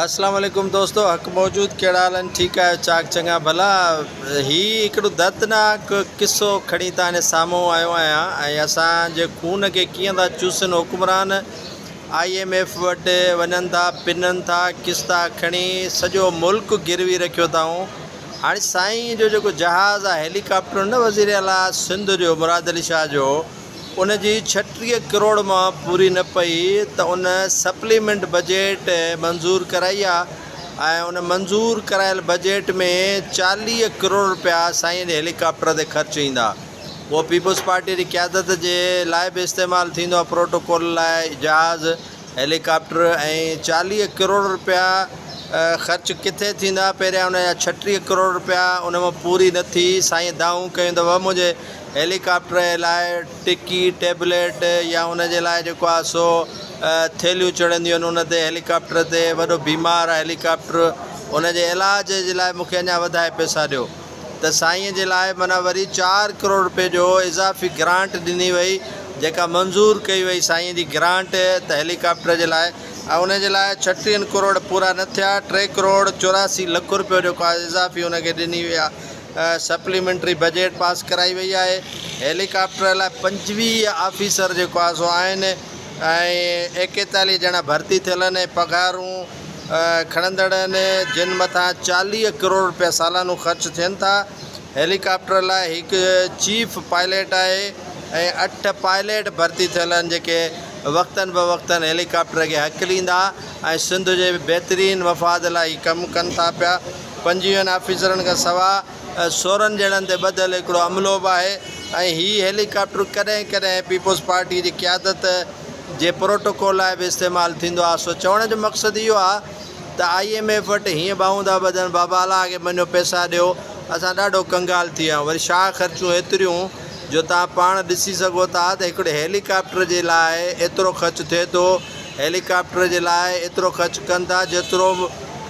अस्सलाम वालेकुम दोस्तों, हक़ मौजूद कहिड़ा हाल आहिनि? ठीकु आहे, चाक चङा भला। हिकिड़ो दर्दनाक किस्सो खणी तव्हांजे साम्हूं आयो आहियां ऐं असांजे खून खे कीअं था चूसनि हुकुमरान। IMF वटि वञनि था, पिननि था, किस्ता खणी सॼो मुल्क गिरवी रखियो अथऊं। हाणे साईं जो जेको जहाज़ आहे, हेलीकॉप्टर न, वज़ीर आला सिंध जो मुराद अली शाह जो, उन जी 36 करोड़ मां पूरी न पई त उन सप्लीमेंट बजट मंज़ूर कराई आहे ऐं उन मंज़ूर करायल बजट में 40 करोड़ रुपया साईं जे हेलीकॉप्टर ते ख़र्च ईंदा। उहो पीपल्स पार्टी जी क़यादत जे लाइ बि इस्तेमालु थींदो आहे, प्रोटोकॉल लाइ जहाज़ हेलीकॉप्टर। ऐं 40 करोड़ रुपया ख़र्च किथे थींदा? पहिरियां उन जा 36 करोड़ रुपया उन मां पूरी न थी। साईं दाऊं कयूं अथव मुंहिंजे हेलीकॉप्टर जे लाइ टिकी टेबलेट या उन जे लाइ जेको आहे सो थेलियूं चढ़ंदियूं आहिनि उन ते, हेलीकॉप्टर ते। वॾो बीमार आहे हेलीकॉप्टर, उन जे इलाज जे लाइ मूंखे अञा वधाए पैसा ॾियो। त साईं जे लाइ माना वरी 4 करोड़ रुपए जो इज़ाफ़ी ग्रांट ॾिनी वई, जेका मंज़ूर कई वई साईं जी ग्रांट त हेलीकॉप्टर जे लाइ। ऐं उन जे लाइ 36 करोड़ पूरा न थिया। 3 करोड़ 84 लख रुपयो जेको आहे इज़ाफ़ी उनखे ॾिनी वई आहे। सप्लीमेंट्री बजट पास कराई वई आहे। हेलीकॉप्टर लाइ 25 ऑफिसर जेको आहे सो आहिनि ऐं 41 ॼणा भर्ती थियल आहिनि। पघारूं खणंदड़ आहिनि जिन मथां 40 करोड़ रुपया सालानो ख़र्च थियनि था। हेलीकॉप्टर लाइ हिकु चीफ पायलट आहे ऐं 8 पायलट भर्ती थियल आहिनि, जेके वक़्तनि ब वक़्तनि हेलीकॉप्टर खे हकलींदा ऐं सिंध जे बहितरीनु मफ़ाद लाइ कमु कनि था पिया। 25 ऑफिसरनि खां सवाइ 16 ॼणनि ते ॿधल हिकिड़ो अमलो बि आहे। ऐं हीअ हेलीकॉप्टर कॾहिं कॾहिं पीपल्स पार्टी जी क़यादत जे प्रोटोकॉल लाइ बि इस्तेमालु थींदो आहे। सो चवण जो मक़सदु इहो आहे त IMF वटि हीअं ॿाहूं था ॿधनि, बाबा अलाह खे मञो पैसा ॾियो, असां ॾाढो कंगाल थी विया आहियूं। वरी छा ख़र्चूं एतिरियूं जो तव्हां पाण ॾिसी सघो था त हिकिड़े हेलीकॉप्टर जे लाइ एतिरो ख़र्च थिए थो। हेलीकॉप्टर जे लाइ एतिरो ख़र्च कनि था जेतिरो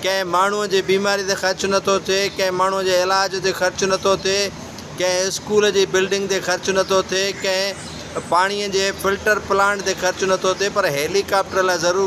कंहिं माण्हूअ जे बीमारी ते ख़र्च नथो थिए, कंहिं माण्हूअ जे इलाज ते ख़र्च नथो थिए, कंहिं स्कूल जी बिल्डिंग ते ख़र्च नथो थिए, कंहिं पाणीअ जे फिल्टर प्लांट ते ख़र्च नथो थिए, पर हेलीकॉप्टर लाइ ज़रूरु